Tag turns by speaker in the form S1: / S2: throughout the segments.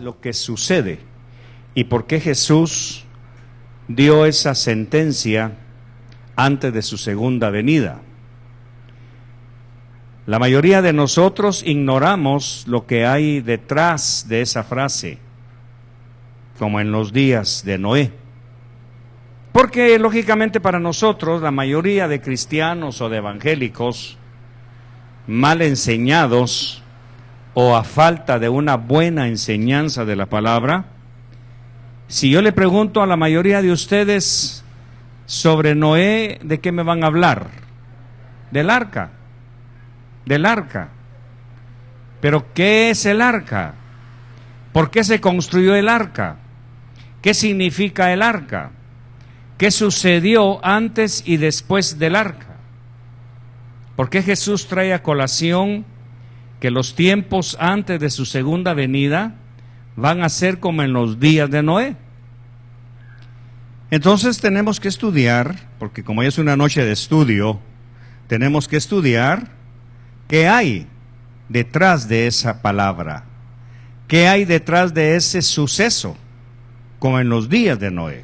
S1: lo que sucede y por qué Jesús dio esa sentencia antes de su segunda venida. La mayoría de nosotros ignoramos lo que hay detrás de esa frase, como en los días de Noé. Porque lógicamente para nosotros, la mayoría de cristianos o de evangélicos mal enseñados o a falta de una buena enseñanza de la palabra, si yo le pregunto a la mayoría de ustedes sobre Noé, ¿de qué me van a hablar? Del arca. Del arca. Pero ¿qué es el arca? ¿Por qué se construyó el arca? ¿Qué significa el arca? ¿Qué sucedió antes y después del arca? ¿Por qué Jesús trae a colación que los tiempos antes de su segunda venida van a ser como en los días de Noé? Entonces tenemos que estudiar, porque como es una noche de estudio, tenemos que estudiar qué hay detrás de esa palabra, qué hay detrás de ese suceso, como en los días de Noé,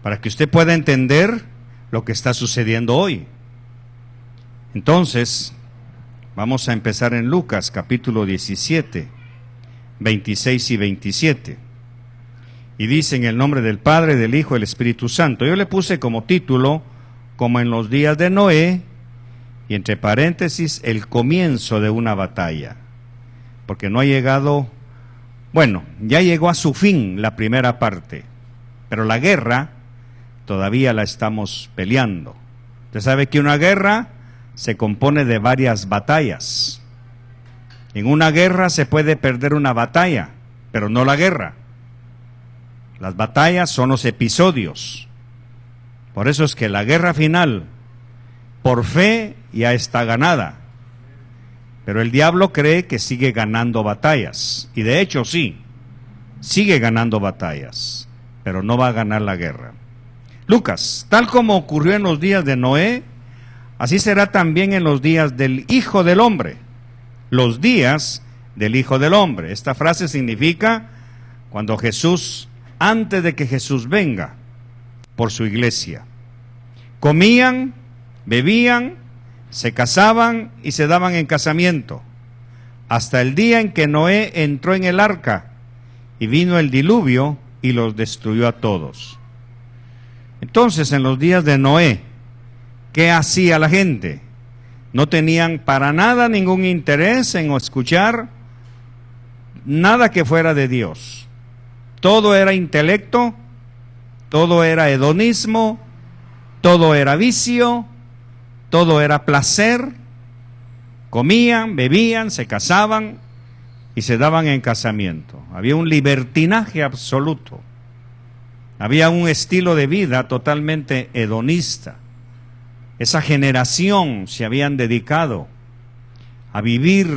S1: para que usted pueda entender lo que está sucediendo hoy. Entonces, vamos a empezar en Lucas capítulo 17, 26 y 27. Y dice: en el nombre del Padre, del Hijo y del Espíritu Santo. Yo le puse como título, como en los días de Noé, y entre paréntesis, el comienzo de una batalla. Porque no ha llegado, bueno, ya llegó a su fin la primera parte, pero la guerra todavía la estamos peleando. Usted sabe que una guerra se compone de varias batallas. En una guerra se puede perder una batalla, pero no la guerra. Las batallas son los episodios. Por eso es que la guerra final, por fe, ya está ganada. Pero el diablo cree que sigue ganando batallas. Y de hecho sí, sigue ganando batallas, pero no va a ganar la guerra. Lucas: tal como ocurrió en los días de Noé, así será también en los días del Hijo del Hombre. Los días del Hijo del Hombre. Esta frase significa cuando Jesús, antes de que Jesús venga por su iglesia. Comían, bebían, se casaban y se daban en casamiento, hasta el día en que Noé entró en el arca y vino el diluvio y los destruyó a todos. Entonces, en los días de Noé, ¿qué hacía la gente? No tenían para nada ningún interés en escuchar nada que fuera de Dios. Todo era intelecto, todo era hedonismo, todo era vicio, todo era placer. Comían, bebían, se casaban y se daban en casamiento. Había un libertinaje absoluto. Había un estilo de vida totalmente hedonista. Esa generación se habían dedicado a vivir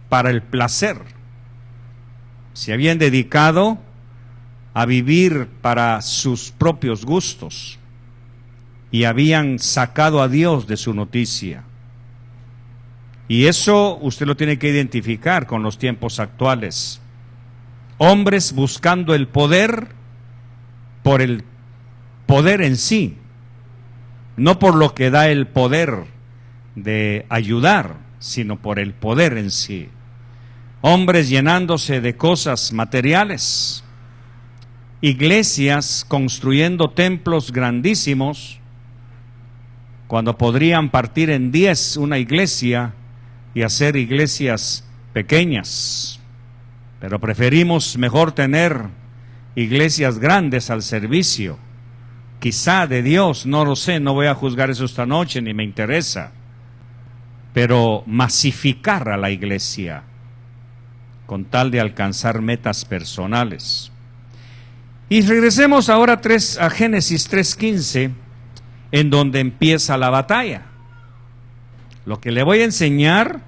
S1: para el placer. Se habían dedicado a vivir para sus propios gustos y habían sacado a Dios de su noticia. Y eso usted lo tiene que identificar con los tiempos actuales. Hombres buscando el poder por el poder en sí, no por lo que da el poder de ayudar, sino por el poder en sí. Hombres llenándose de cosas materiales, iglesias construyendo templos grandísimos, cuando podrían partir en 10 una iglesia y hacer iglesias pequeñas. Pero preferimos mejor tener iglesias grandes al servicio, quizá de Dios, no lo sé, no voy a juzgar eso esta noche, ni me interesa, pero masificar a la iglesia con tal de alcanzar metas personales. Y regresemos ahora a Génesis 3:15, en donde empieza la batalla. Lo que le voy a enseñar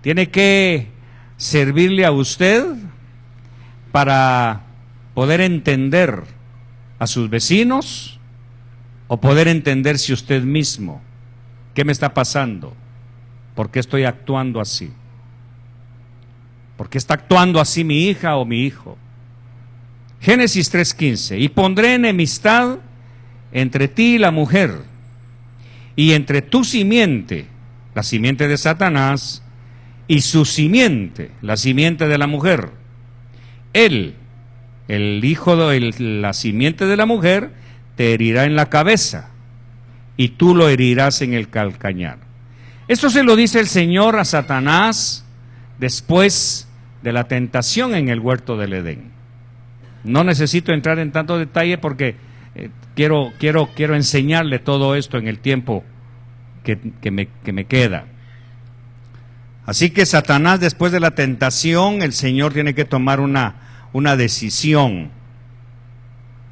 S1: tiene que servirle a usted para poder entender a sus vecinos o poder entenderse usted mismo. ¿Qué me está pasando? ¿Por qué estoy actuando así? porque está actuando así mi hija o mi hijo. Génesis 3:15, y pondré enemistad entre ti y la mujer, y entre tu simiente, la simiente de Satanás, y su simiente, la simiente de la mujer. Él, el hijo de la simiente de la mujer, te herirá en la cabeza, y tú lo herirás en el calcañar. Esto se lo dice el Señor a Satanás después de la tentación en el huerto del Edén. No necesito entrar en tanto detalle porque quiero enseñarle todo esto en el tiempo que me queda. Así que Satanás, después de la tentación, el Señor tiene que tomar una decisión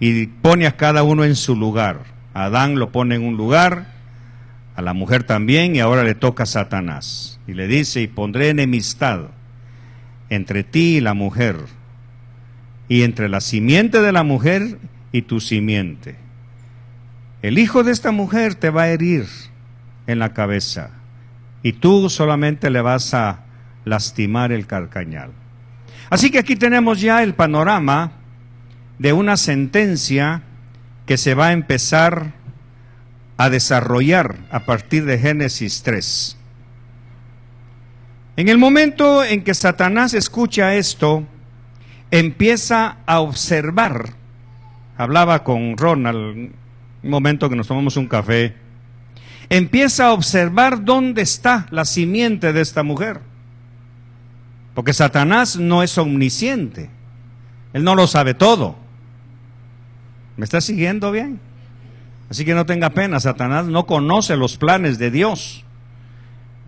S1: y pone a cada uno en su lugar. A Adán lo pone en un lugar, a la mujer también, y ahora le toca a Satanás. Y le dice, y pondré enemistad entre ti y la mujer, y entre la simiente de la mujer y tu simiente. El hijo de esta mujer te va a herir en la cabeza, y tú solamente le vas a lastimar el calcañar. Así que aquí tenemos ya el panorama de una sentencia que se va a empezar a desarrollar a partir de Génesis 3. En el momento en que Satanás escucha esto, empieza a observar. Hablaba con Ronald, un momento que nos tomamos un café. Empieza a observar dónde está la simiente de esta mujer. Porque Satanás no es omnisciente. Él no lo sabe todo. ¿Me está siguiendo bien? Así que no tenga pena, Satanás no conoce los planes de Dios.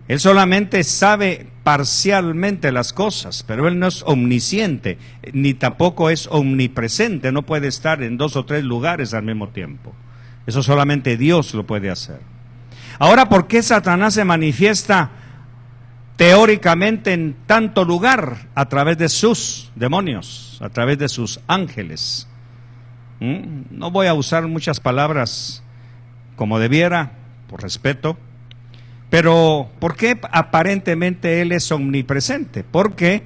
S1: Él solamente sabe parcialmente las cosas, pero él no es omnisciente, ni tampoco es omnipresente, no puede estar en 2 o 3 lugares al mismo tiempo. Eso solamente Dios lo puede hacer. Ahora, ¿por qué Satanás se manifiesta teóricamente en tanto lugar? A través de sus demonios, a través de sus ángeles. No voy a usar muchas palabras como debiera, por respeto, pero ¿por qué aparentemente él es omnipresente? Porque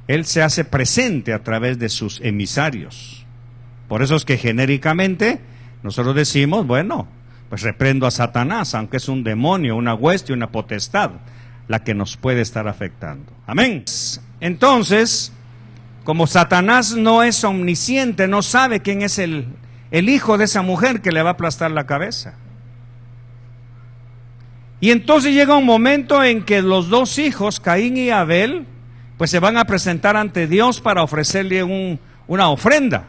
S1: él se hace presente a través de sus emisarios. Por eso es que genéricamente nosotros decimos, bueno, pues reprendo a Satanás, aunque es un demonio, una hueste, una potestad, la que nos puede estar afectando. Amén. Entonces, como Satanás no es omnisciente, no sabe quién es el hijo de esa mujer que le va a aplastar la cabeza. Y entonces llega un momento en que los 2 hijos, Caín y Abel, pues se van a presentar ante Dios para ofrecerle una ofrenda.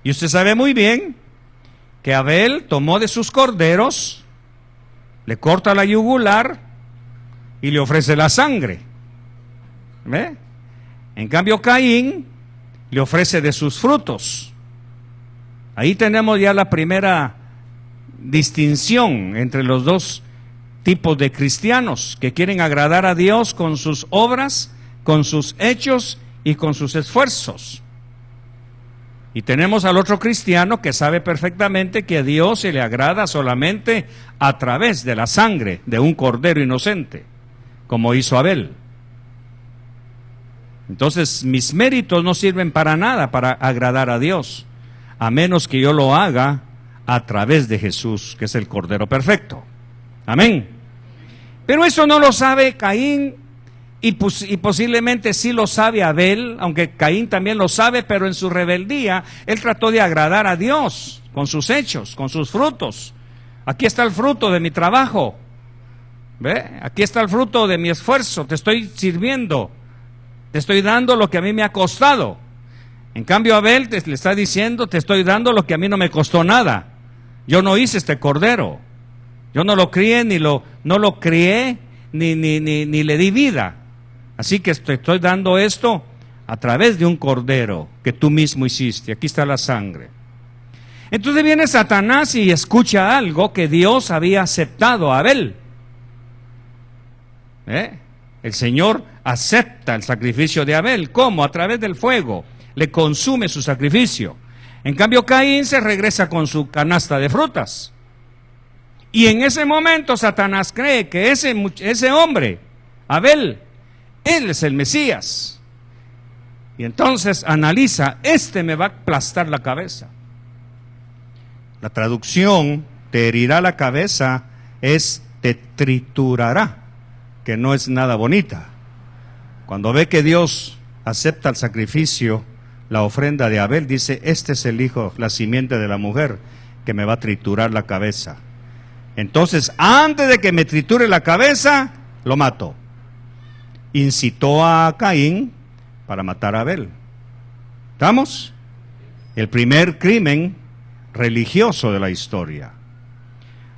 S1: Y usted sabe muy bien que Abel tomó de sus corderos, le corta la yugular y le ofrece la sangre. ¿Ve? En cambio, Caín le ofrece de sus frutos. Ahí tenemos ya la primera distinción entre los 2 tipos de cristianos que quieren agradar a Dios con sus obras, con sus hechos y con sus esfuerzos. Y tenemos al otro cristiano que sabe perfectamente que a Dios se le agrada solamente a través de la sangre de un cordero inocente, como hizo Abel. Entonces, mis méritos no sirven para nada para agradar a Dios, a menos que yo lo haga a través de Jesús, que es el Cordero perfecto. Amén. Pero eso no lo sabe Caín y posiblemente sí lo sabe Abel, aunque Caín también lo sabe, pero en su rebeldía él trató de agradar a Dios con sus hechos, con sus frutos. Aquí está el fruto de mi trabajo. ¿Ve? Aquí está el fruto de mi esfuerzo, te estoy sirviendo. Te estoy dando lo que a mí me ha costado. En cambio, Abel le está diciendo, te estoy dando lo que a mí no me costó nada. Yo no hice este cordero. Yo no lo crié, no lo crié, ni le di vida. Así que te estoy dando esto a través de un cordero que tú mismo hiciste. Aquí está la sangre. Entonces viene Satanás y escucha algo que Dios había aceptado a Abel. El Señor acepta el sacrificio de Abel. ¿Cómo? A través del fuego. Le consume su sacrificio. En cambio, Caín se regresa con su canasta de frutas. Y en ese momento Satanás cree que ese hombre, Abel, Él es el Mesías. Y entonces analiza, me va a aplastar la cabeza. La traducción, te herirá la cabeza, es te triturará, que no es nada bonita. Cuando ve que Dios acepta el sacrificio, la ofrenda de Abel, dice, este es el hijo, la simiente de la mujer, que me va a triturar la cabeza. Entonces, antes de que me triture la cabeza, lo mato. Incitó a Caín para matar a Abel. ¿Estamos? El primer crimen religioso de la historia.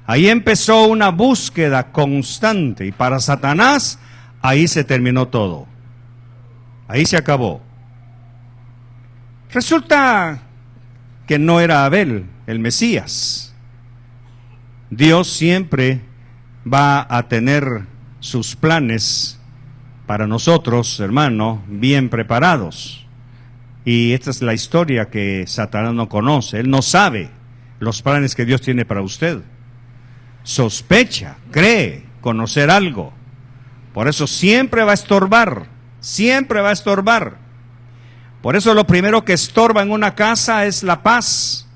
S1: Ahí empezó una búsqueda constante, y para Satanás, ahí se terminó todo. Ahí se acabó. Resulta que no era Abel el Mesías. Dios siempre va a tener sus planes para nosotros, hermano, bien preparados. Y esta es la historia que Satanás no conoce. Él no sabe los planes que Dios tiene para usted. Sospecha, cree conocer algo. Por eso siempre va a estorbar, siempre va a estorbar. Por eso lo primero que estorba en una casa es la paz.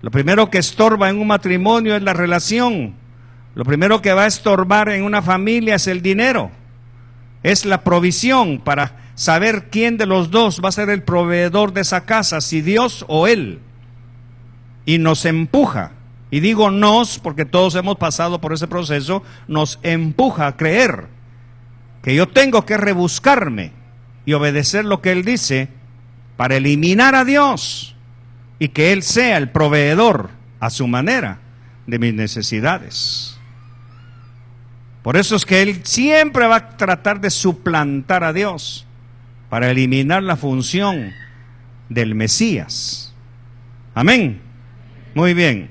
S1: Lo primero que estorba en un matrimonio es la relación. Lo primero que va a estorbar en una familia es el dinero. Es la provisión para saber quién de los dos va a ser el proveedor de esa casa, si Dios o él. Y nos empuja, y digo nos porque todos hemos pasado por ese proceso, nos empuja a creer que yo tengo que rebuscarme y obedecer lo que Él dice para eliminar a Dios y que Él sea el proveedor a su manera de mis necesidades. Por eso es que Él siempre va a tratar de suplantar a Dios para eliminar la función del Mesías. Amén. Muy bien.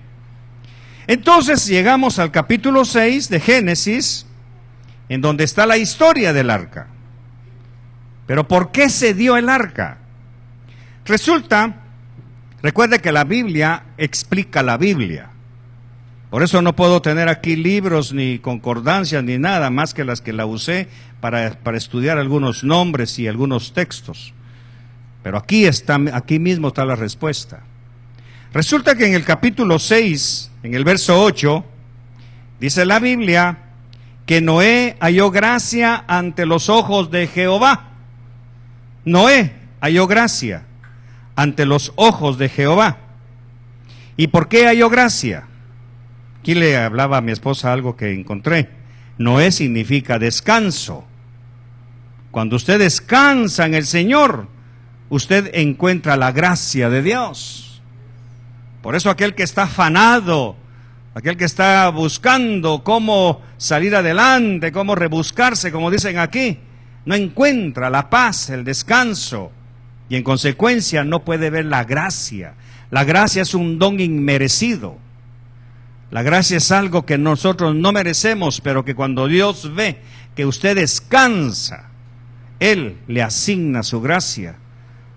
S1: Entonces llegamos al capítulo 6 de Génesis, en donde está la historia del arca. Pero ¿por qué se dio el arca? Resulta, recuerde que la Biblia explica la Biblia. Por eso no puedo tener aquí libros ni concordancias ni nada más que las que la usé para estudiar algunos nombres y algunos textos. Pero aquí mismo está la respuesta. Resulta que en el capítulo 6, en el verso 8, dice la Biblia que Noé halló gracia ante los ojos de Jehová. Noé halló gracia ante los ojos de Jehová. ¿Y por qué halló gracia? Aquí le hablaba a mi esposa algo que encontré. Noé significa descanso. Cuando usted descansa en el Señor, usted encuentra la gracia de Dios. Por eso aquel que está afanado, aquel que está buscando cómo salir adelante, cómo rebuscarse, como dicen aquí, no encuentra la paz, el descanso, y en consecuencia no puede ver la gracia. La gracia es un don inmerecido. La gracia es algo que nosotros no merecemos, pero que cuando Dios ve que usted descansa, Él le asigna su gracia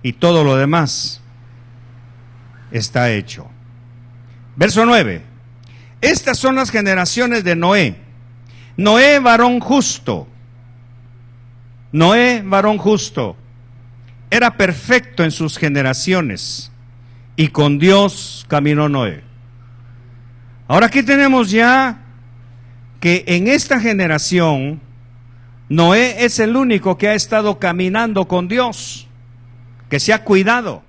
S1: y todo lo demás está hecho. Verso 9. Estas son las generaciones de Noé. Noé, varón justo. Noé, varón justo. Era perfecto en sus generaciones y con Dios caminó Noé. Ahora aquí tenemos ya que en esta generación Noé es el único que ha estado caminando con Dios, que se ha cuidado.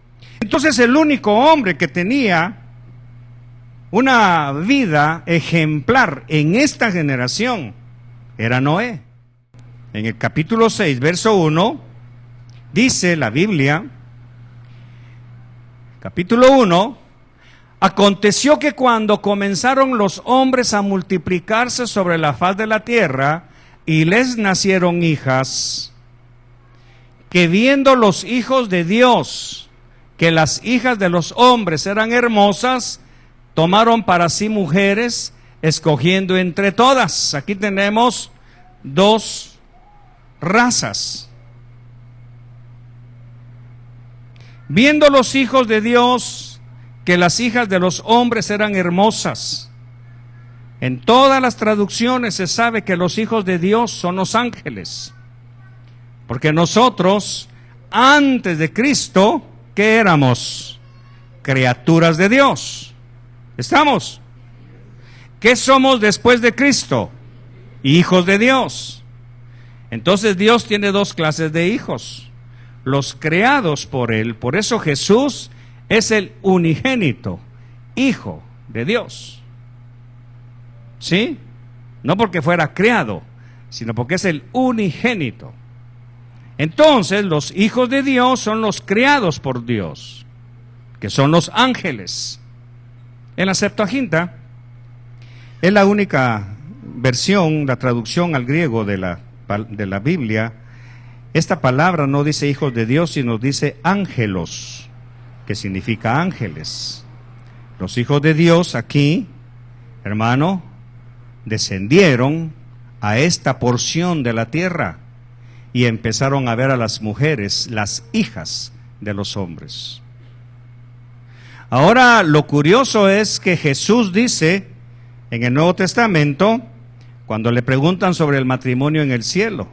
S1: Entonces el único hombre que tenía una vida ejemplar en esta generación era Noé. En el capítulo 6, verso 1, dice la Biblia, capítulo 1, aconteció que cuando comenzaron los hombres a multiplicarse sobre la faz de la tierra y les nacieron hijas, que viendo los hijos de Dios que las hijas de los hombres eran hermosas, tomaron para sí mujeres, escogiendo entre todas. Aquí tenemos dos razas. Viendo los hijos de Dios que las hijas de los hombres eran hermosas. En todas las traducciones se sabe que los hijos de Dios son los ángeles. Porque nosotros, antes de Cristo, ¿qué éramos? Criaturas de Dios. ¿Estamos? ¿Qué somos después de Cristo? Hijos de Dios. Entonces Dios tiene dos clases de hijos: los creados por Él. Por eso Jesús es el unigénito, Hijo de Dios. ¿Sí? No porque fuera creado, sino porque es el unigénito. Entonces los hijos de Dios son los creados por Dios, que son los ángeles. En la Septuaginta es la única versión, la traducción al griego de la Biblia. Esta palabra no dice hijos de Dios, sino dice ángelos, que significa ángeles. Los hijos de Dios aquí, hermano, descendieron a esta porción de la tierra y empezaron a ver a las mujeres, las hijas de los hombres. Ahora, lo curioso es que Jesús dice en el Nuevo Testamento, cuando le preguntan sobre el matrimonio en el cielo,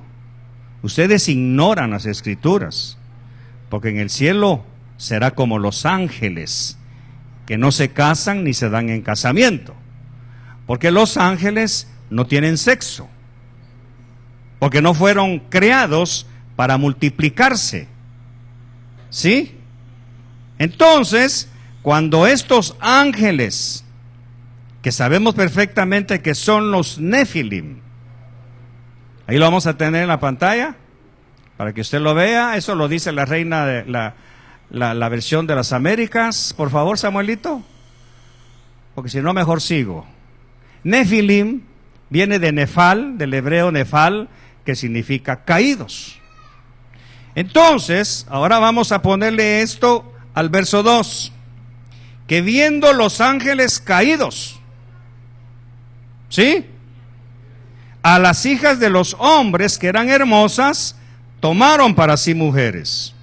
S1: ustedes ignoran las Escrituras, porque en el cielo será como los ángeles, que no se casan ni se dan en casamiento, porque los ángeles no tienen sexo, porque no fueron creados para multiplicarse. ¿Sí? Entonces, cuando estos ángeles, que sabemos perfectamente que son los Nefilim, ahí lo vamos a tener en la pantalla, para que usted lo vea, eso lo dice la reina de la versión de las Américas, por favor, Samuelito, porque si no mejor sigo. Nefilim viene de Nefal, del hebreo Nefal, que significa caídos. Entonces, ahora vamos a ponerle esto al verso 2, que viendo los ángeles caídos, ¿sí?, a las hijas de los hombres que eran hermosas, tomaron para sí mujeres.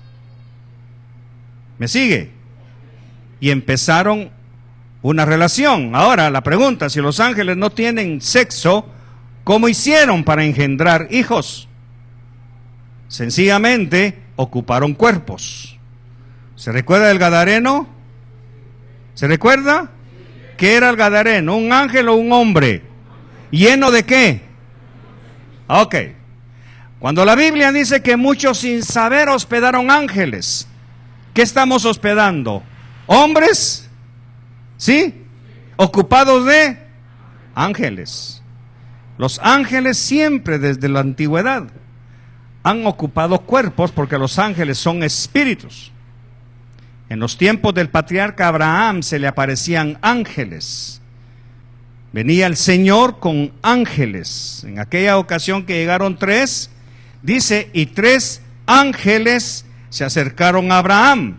S1: ¿Me sigue? Y empezaron una relación. Ahora, la pregunta, si los ángeles no tienen sexo, ¿cómo hicieron para engendrar hijos? Sencillamente, ocuparon cuerpos. ¿Se recuerda del Gadareno? ¿Se recuerda? ¿Qué era el Gadareno? ¿Un ángel o un hombre? ¿Lleno de qué? Ok. Cuando la Biblia dice que muchos sin saber hospedaron ángeles, ¿qué estamos hospedando? ¿Hombres? ¿Sí? Ocupados de ángeles. Los ángeles siempre desde la antigüedad han ocupado cuerpos porque los ángeles son espíritus. En los tiempos del patriarca Abraham se le aparecían ángeles. Venía el Señor con ángeles. En aquella ocasión que llegaron 3, dice, y 3 ángeles se acercaron a Abraham.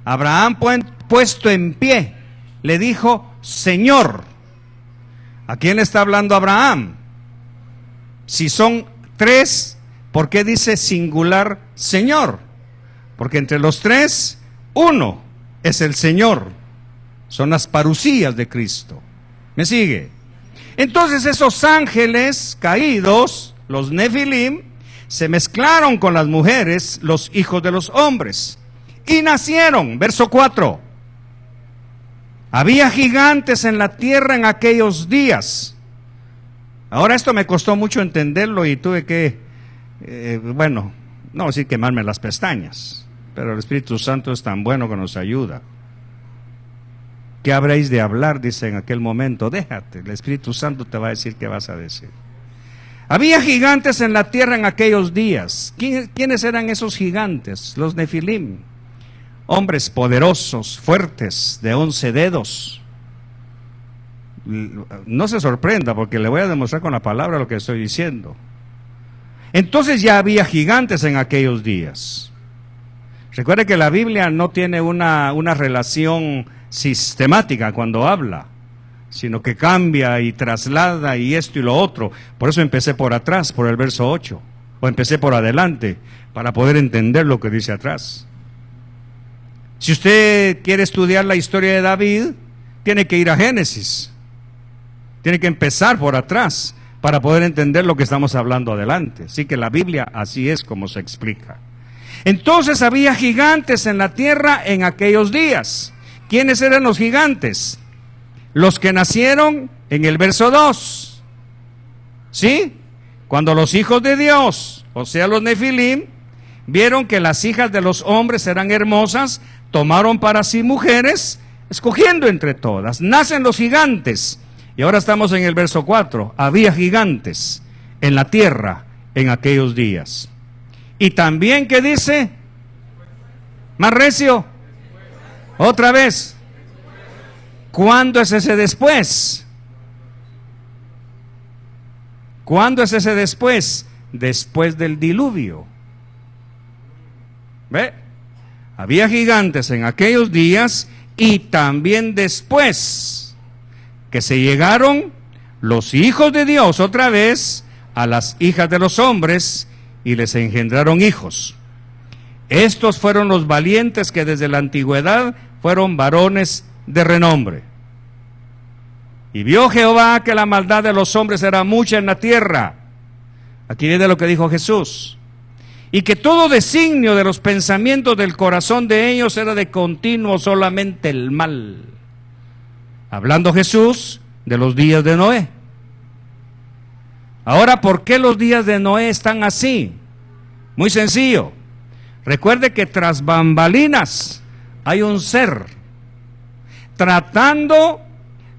S1: Abraham, puesto en pie, le dijo, Señor. ¿A quién le está hablando Abraham? Si son 3, ¿por qué dice singular Señor? Porque entre los 3, uno es el Señor. Son las parusías de Cristo. ¿Me sigue? Entonces esos ángeles caídos, los Nefilim, se mezclaron con las mujeres, los hijos de los hombres, y nacieron. Verso 4. Había gigantes en la tierra en aquellos días. Ahora esto me costó mucho entenderlo y tuve que, no decir quemarme las pestañas, pero el Espíritu Santo es tan bueno que nos ayuda. ¿Qué habréis de hablar? Dice en aquel momento. Déjate, el Espíritu Santo te va a decir qué vas a decir. Había gigantes en la tierra en aquellos días. ¿Quiénes eran esos gigantes? Los Nefilim. Hombres poderosos, fuertes, de 11 dedos. No se sorprenda porque le voy a demostrar con la palabra lo que estoy diciendo. Entonces ya había gigantes en aquellos días. Recuerde que la Biblia no tiene una relación sistemática cuando habla, sino que cambia y traslada y esto y lo otro. Por eso empecé por atrás, por el verso 8, o empecé por adelante, para poder entender lo que dice atrás. Si usted quiere estudiar la historia de David, tiene que ir a Génesis, tiene que empezar por atrás, para poder entender lo que estamos hablando adelante. Así que la Biblia así es como se explica. Entonces había gigantes en la tierra en aquellos días. ¿Quiénes eran los gigantes? Los que nacieron en el verso 2. ¿Sí? Cuando los hijos de Dios, o sea los Nefilim, vieron que las hijas de los hombres eran hermosas, tomaron para sí mujeres, escogiendo entre todas. Nacen los gigantes. Y ahora estamos en el verso 4. Había gigantes en la tierra en aquellos días. Y también, ¿qué dice? Más recio. Otra vez. ¿Cuándo es ese después? ¿Cuándo es ese después? Después del diluvio. ¿Ve? Había gigantes en aquellos días y también después que se llegaron los hijos de Dios otra vez a las hijas de los hombres y les engendraron hijos. Estos fueron los valientes que desde la antigüedad fueron varones de renombre. Y vio Jehová que la maldad de los hombres era mucha en la tierra. Aquí viene lo que dijo Jesús. Y que todo designio de los pensamientos del corazón de ellos era de continuo solamente el mal. Hablando Jesús de los días de Noé. Ahora, ¿por qué los días de Noé están así? Muy sencillo. Recuerde que tras bambalinas hay un ser tratando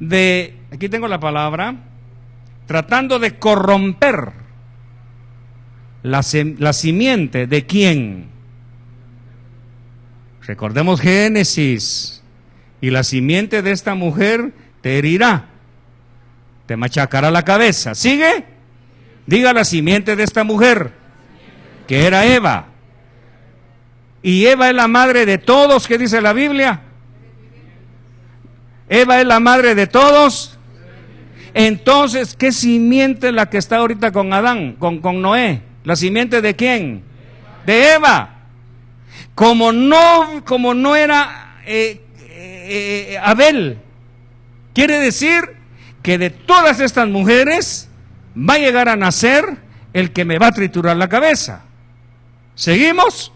S1: de, aquí tengo la palabra, tratando de corromper la simiente de quién. Recordemos Génesis. Y la simiente de esta mujer te herirá, te machacará la cabeza. ¿Sigue? Diga la simiente de esta mujer, que era Eva. Y Eva es la madre de todos, ¿qué dice la Biblia? Eva es la madre de todos. Entonces, ¿qué simiente es la que está ahorita con Adán, con Noé? ¿La simiente de quién? De Eva. Como no era Abel, quiere decir que de todas estas mujeres va a llegar a nacer el que me va a triturar la cabeza. ¿Seguimos?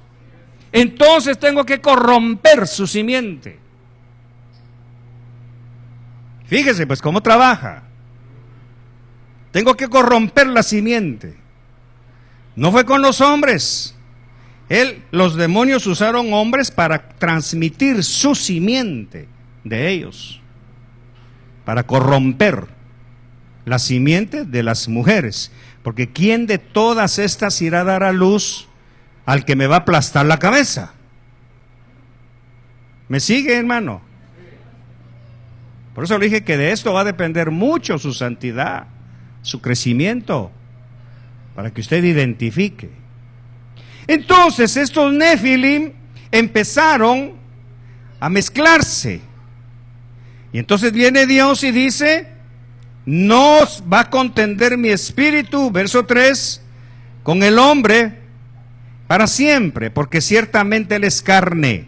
S1: Entonces tengo que corromper su simiente. Fíjese pues cómo trabaja. Tengo que corromper la simiente. No fue con los hombres. Los demonios usaron hombres para transmitir su simiente de ellos, para corromper la simiente de las mujeres. Porque ¿quién de todas estas irá a dar a luz al que me va a aplastar la cabeza? ¿Me sigue, hermano? Por eso le dije que de esto va a depender mucho su santidad, su crecimiento, para que usted identifique. Entonces estos Nefilim empezaron a mezclarse. Y entonces viene Dios y dice: no va a contender mi espíritu, verso 3, con el hombre para siempre, porque ciertamente él es carne.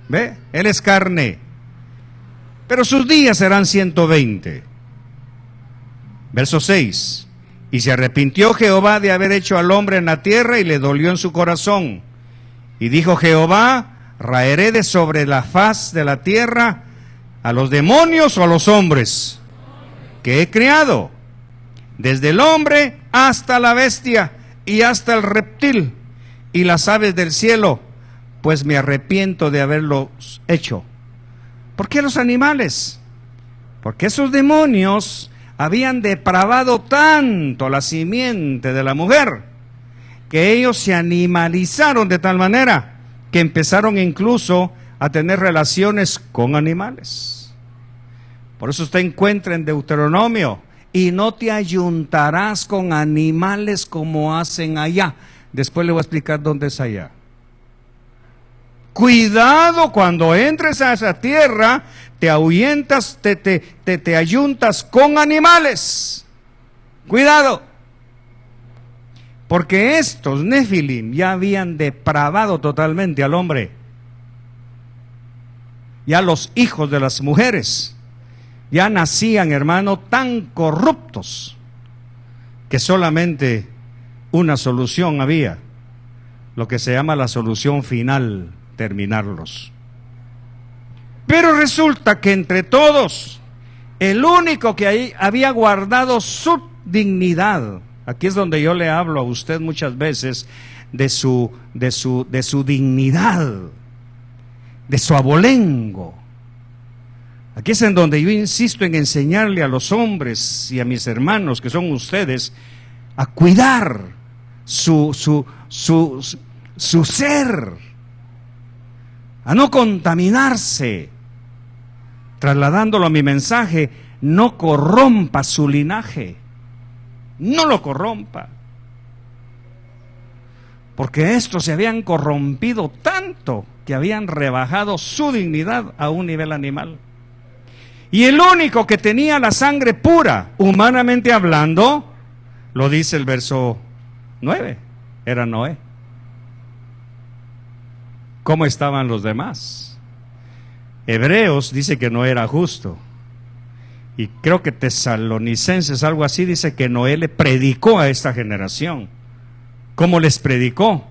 S1: ¿Ve? Él es carne. Pero sus días serán 120. Verso 6. Y se arrepintió Jehová de haber hecho al hombre en la tierra y le dolió en su corazón. Y dijo Jehová: raeré de sobre la faz de la tierra a los demonios o a los hombres que he creado, desde el hombre hasta la bestia y hasta el reptil y las aves del cielo, pues me arrepiento de haberlos hecho. ¿Por qué los animales? Porque esos demonios habían depravado tanto la simiente de la mujer, que ellos se animalizaron de tal manera que empezaron incluso a tener relaciones con animales. Por eso usted encuentra en Deuteronomio: y no te ayuntarás con animales como hacen allá. Después le voy a explicar dónde es allá. Cuidado cuando entres a esa tierra, te ahuyentas, te ayuntas con animales. Cuidado. Porque estos Nefilim ya habían depravado totalmente al hombre. Ya los hijos de las mujeres ya nacían, hermano, tan corruptos que solamente una solución había, lo que se llama la solución final, terminarlos. Pero resulta que entre todos, el único que ahí había guardado su dignidad, aquí es donde yo le hablo a usted muchas veces de su dignidad, de su abolengo. Aquí es en donde yo insisto en enseñarle a los hombres y a mis hermanos, que son ustedes, a cuidar su ser, a no contaminarse. Trasladándolo a mi mensaje, no corrompa su linaje, no lo corrompa. Porque estos se habían corrompido tanto que habían rebajado su dignidad a un nivel animal. Y el único que tenía la sangre pura, humanamente hablando, lo dice el verso 9, era Noé. ¿Cómo estaban los demás? Hebreos dice que no era justo. Y creo que Tesalonicenses, algo así, dice que Noé le predicó a esta generación. ¿Cómo les predicó?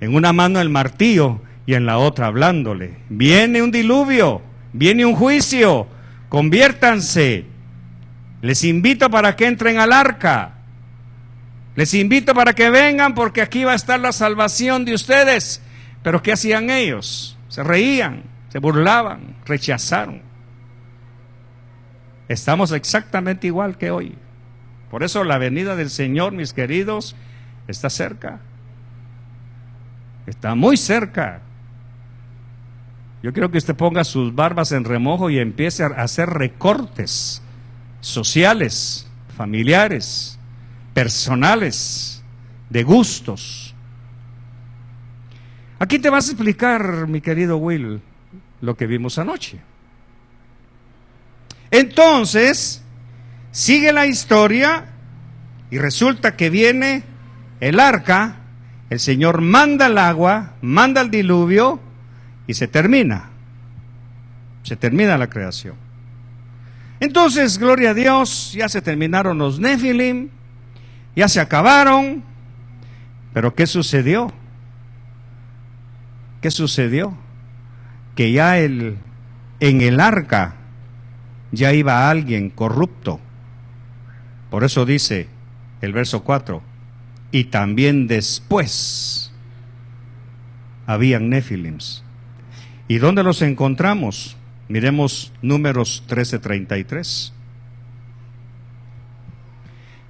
S1: En una mano el martillo y en la otra hablándole. Viene un diluvio, viene un juicio, conviértanse. Les invito para que entren al arca. Les invito para que vengan porque aquí va a estar la salvación de ustedes. Pero ¿qué hacían ellos? Se reían, se burlaban, rechazaron. Estamos exactamente igual que hoy. Por eso la venida del Señor, mis queridos, está cerca. Está muy cerca. Yo quiero que usted ponga sus barbas en remojo y empiece a hacer recortes sociales, familiares, personales, de gustos. Aquí te vas a explicar, mi querido Will, lo que vimos anoche. Entonces, sigue la historia y resulta que viene el arca, el Señor manda el agua, manda el diluvio y se termina la creación. Entonces, gloria a Dios, ya se terminaron los Nefilim, ya se acabaron, pero ¿qué sucedió? ¿Qué sucedió? Que ya en el arca ya iba alguien corrupto. Por eso dice el verso 4, y también después habían Nefilims. ¿Y dónde los encontramos? Miremos Números 13:33.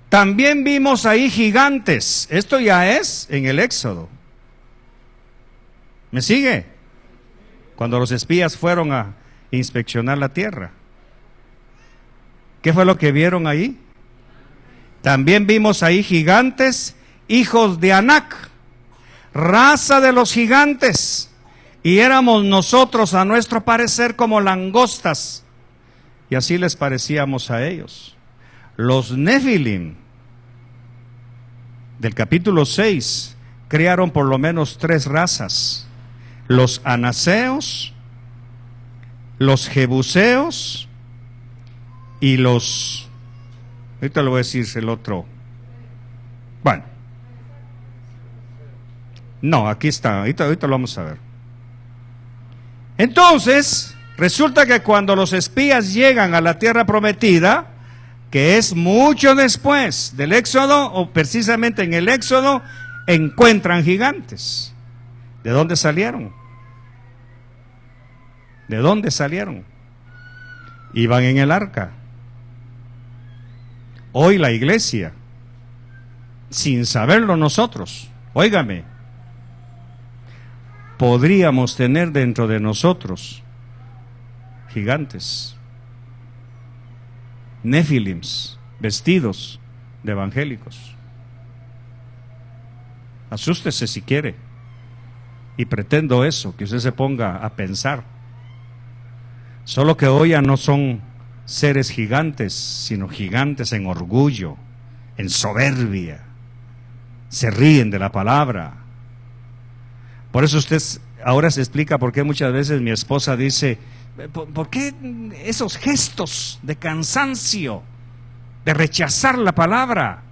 S1: También vimos ahí gigantes. Esto ya es en el Éxodo. ¿Me sigue? Cuando los espías fueron a inspeccionar la tierra. ¿Qué fue lo que vieron ahí? También vimos ahí gigantes, hijos de Anac, raza de los gigantes. Y éramos nosotros, a nuestro parecer, como langostas. Y así les parecíamos a ellos. Los Nefilim, del capítulo 6, crearon por lo menos 3 razas. Los anaseos, los jebuseos y los... Ahorita le voy a decir el otro. Bueno. No, aquí está. Ahorita lo vamos a ver. Entonces, resulta que cuando los espías llegan a la tierra prometida, que es mucho después del Éxodo, o precisamente en el Éxodo, encuentran gigantes. ¿De dónde salieron? ¿De dónde salieron? Iban en el arca. Hoy la iglesia, sin saberlo nosotros, óigame, podríamos tener dentro de nosotros gigantes, Nefilims, vestidos de evangélicos. Asústese si quiere. Y pretendo eso, que usted se ponga a pensar. Solo que hoy ya no son seres gigantes, sino gigantes en orgullo, en soberbia. Se ríen de la palabra. Por eso usted ahora se explica por qué muchas veces mi esposa dice, ¿por qué esos gestos de cansancio, de rechazar la palabra?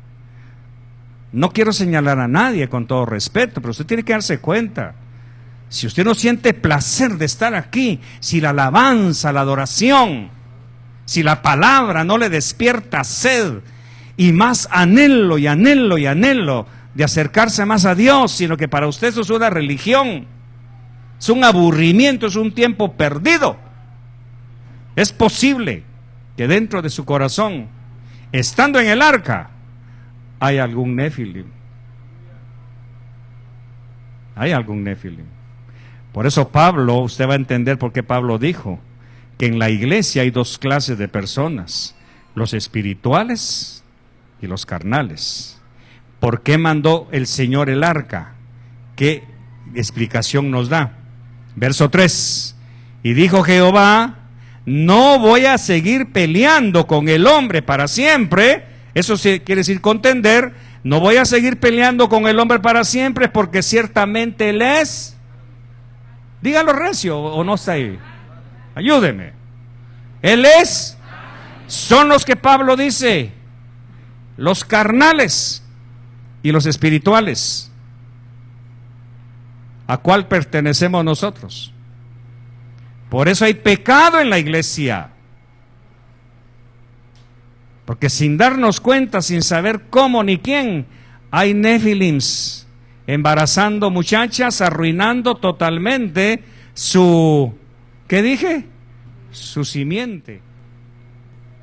S1: No quiero señalar a nadie con todo respeto, pero usted tiene que darse cuenta. Si usted no siente placer de estar aquí, si la alabanza, la adoración, si la palabra no le despierta sed y más anhelo y anhelo y anhelo de acercarse más a Dios, sino que para usted eso es una religión, es un aburrimiento, es un tiempo perdido, es posible que dentro de su corazón, estando en el arca, hay algún Nefilim. Hay algún Nefilim. Por eso Pablo, usted va a entender por qué Pablo dijo que en la iglesia hay dos clases de personas, los espirituales y los carnales. ¿Por qué mandó el Señor el arca? ¿Qué explicación nos da? Verso 3. Y dijo Jehová: no voy a seguir peleando con el hombre para siempre. Eso quiere decir contender. No voy a seguir peleando con el hombre para siempre, porque ciertamente él es. Dígalo recio, o no está ahí. Ayúdeme. Él es. Son los que Pablo dice, los carnales y los espirituales. ¿A cuál pertenecemos nosotros? Por eso hay pecado en la iglesia. Porque sin darnos cuenta, sin saber cómo ni quién, hay nefilims embarazando muchachas, arruinando totalmente su, ¿qué dije? Su simiente.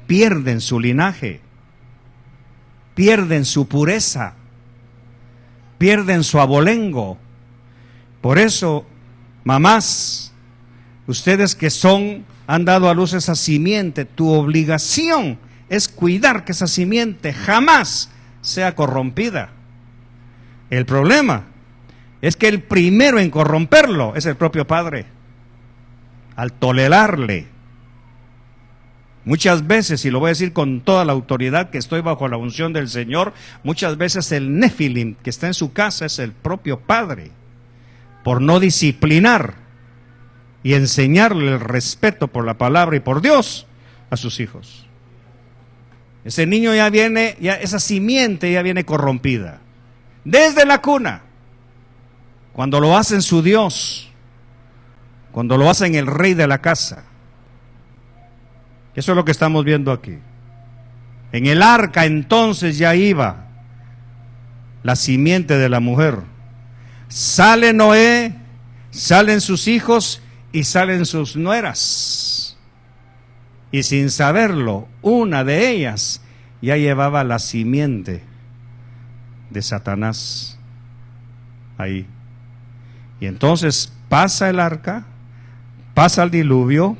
S1: Pierden su linaje, pierden su pureza, pierden su abolengo. Por eso, mamás, ustedes que han dado a luz esa simiente, tu obligación es cuidar que esa simiente jamás sea corrompida. El problema es que el primero en corromperlo es el propio padre, al tolerarle. Muchas veces, y lo voy a decir con toda la autoridad que estoy bajo la unción del Señor, muchas veces el Nefilim que está en su casa es el propio padre, por no disciplinar y enseñarle el respeto por la palabra y por Dios a sus hijos. Ese niño esa simiente ya viene corrompida. Desde la cuna, cuando lo hacen su Dios, cuando lo hacen el rey de la casa. Eso es lo que estamos viendo aquí. En el arca entonces ya iba la simiente de la mujer. Sale Noé, salen sus hijos y salen sus nueras. Y sin saberlo, una de ellas ya llevaba la simiente de Satanás ahí. Y entonces pasa el arca, pasa el diluvio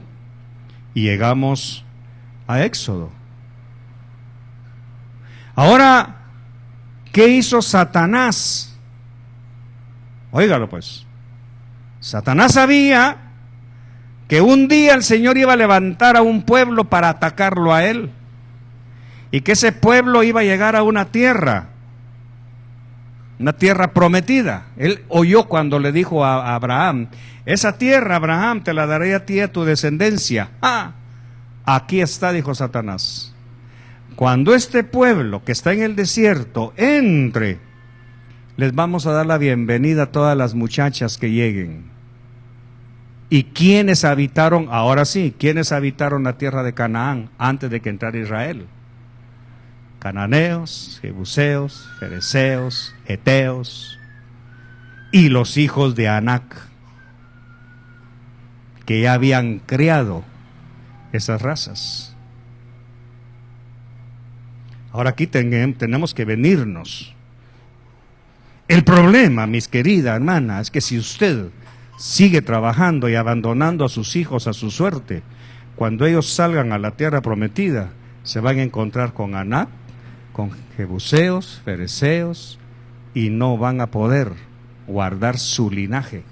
S1: y llegamos a Éxodo. Ahora, ¿qué hizo Satanás? Óigalo pues. Satanás sabía que un día el Señor iba a levantar a un pueblo para atacarlo a él, y que ese pueblo iba a llegar a una tierra prometida. Él oyó cuando le dijo a Abraham: esa tierra, Abraham, te la daré a ti y a tu descendencia. Aquí está, dijo Satanás. Cuando este pueblo que está en el desierto entre, les vamos a dar la bienvenida a todas las muchachas que lleguen. ¿Y quiénes habitaron? Ahora sí, ¿quiénes habitaron la tierra de Canaán antes de que entrara Israel? Cananeos, jebuseos, fereceos, heteos y los hijos de Anac, que ya habían creado esas razas. Ahora aquí tenemos que venirnos. El problema, mis querida hermana, es que si usted sigue trabajando y abandonando a sus hijos a su suerte, cuando ellos salgan a la tierra prometida, se van a encontrar con Anac, con jebuseos, fereceos, y no van a poder guardar su linaje,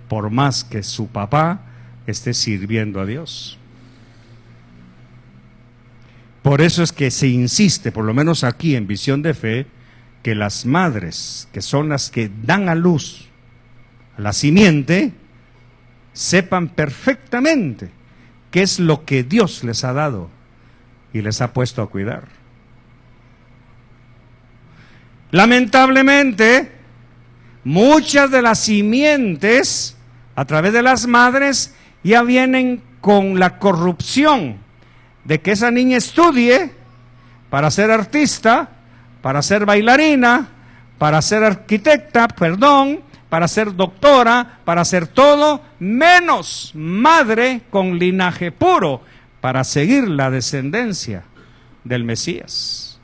S1: por más que su papá esté sirviendo a Dios. Por eso es que se insiste, por lo menos aquí en Visión de Fe, que las madres, que son las que dan a luz a la simiente, sepan perfectamente qué es lo que Dios les ha dado y les ha puesto a cuidar. Lamentablemente, muchas de las simientes a través de las madres ya vienen con la corrupción de que esa niña estudie para ser artista, para ser bailarina, para ser arquitecta, para ser doctora, para ser todo, menos madre con linaje puro, para seguir la descendencia del Mesías.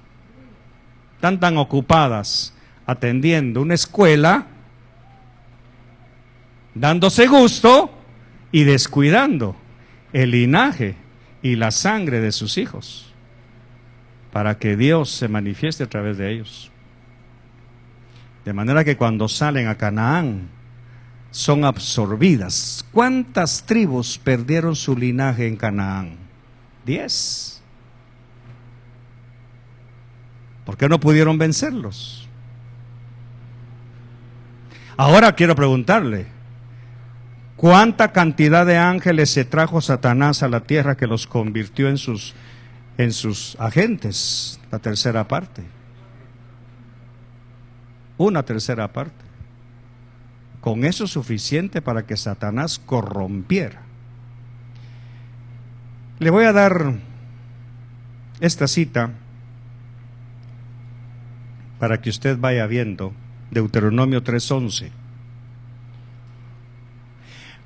S1: Están tan ocupadas atendiendo una escuela, dándose gusto y descuidando el linaje y la sangre de sus hijos, para que Dios se manifieste a través de ellos. De manera que cuando salen a Canaán, son absorbidas. ¿Cuántas tribus perdieron su linaje en Canaán? 10. ¿Por qué no pudieron vencerlos? Ahora quiero preguntarle, ¿cuánta cantidad de ángeles se trajo Satanás a la tierra que los convirtió en sus agentes? La tercera parte. Una tercera parte. Con eso es suficiente para que Satanás corrompiera. Le voy a dar esta cita para que usted vaya viendo, Deuteronomio 3:11.